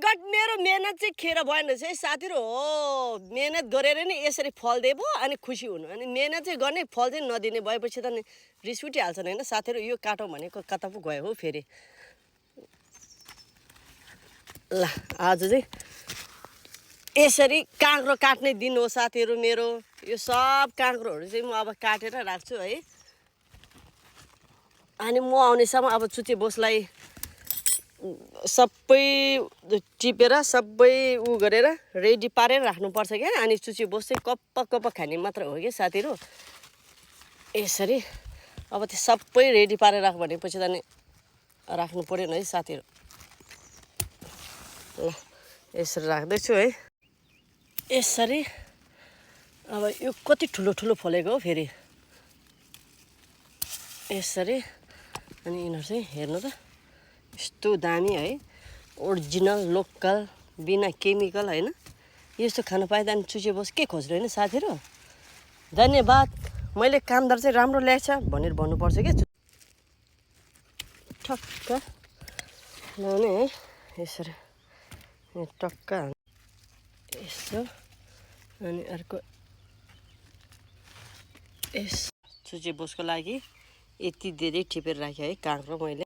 God मेरो मेहनत चाहिँ खेर भएन रहेछ है साथीहरू हो मेहनत गरेर नि यसरी फल दिए अनि खुसी हुनु अनि मेहनत चाहिँ गर्ने फल चाहिँ नदिने भएपछि त नि रिस उठिहाल्छन् होइन साथीहरू यो काटौँ भनेको कता पो गयो हो फेरि ल आज चाहिँ यसरी काँक्रो काट्ने दिन हो साथीहरू मेरो यो सब काँक्रोहरू चाहिँ म अब काटेर राख्छु है अनि म आउनेसम्म अब चुचे बोसलाई सबै टिपेर सबै उ गरेर रेडी पारेर राख्नुपर्छ क्या अनि चुचे बोस चाहिँ कप्प कप्प खाने मात्र हो क्या साथीहरू यसरी अब त्यो सबै रेडी पारेर राख भनेपछि त नि राख्नु पर्यो है साथीहरू ल यसरी राख्दैछु है यसरी अब यो कति ठुलो ठुलो फलेको हो फेरि यसरी अनि यिनीहरू चाहिँ हेर्नु त यस्तो दामी है ओरिजिनल लोकल बिना केमिकल होइन यस्तो खानु पाए त अनि चुचे बोस के खोज्नु होइन साथीहरू धन्यवाद मैले कामदार चाहिँ राम्रो ल्याएछ भनेर भन्नुपर्छ क्या ठक्क लाउने है यसरी टक्क यसो अनि अर्को यस चुचे बोसको लागि यति धेरै टिपेर राखेँ है काँक्रो मैले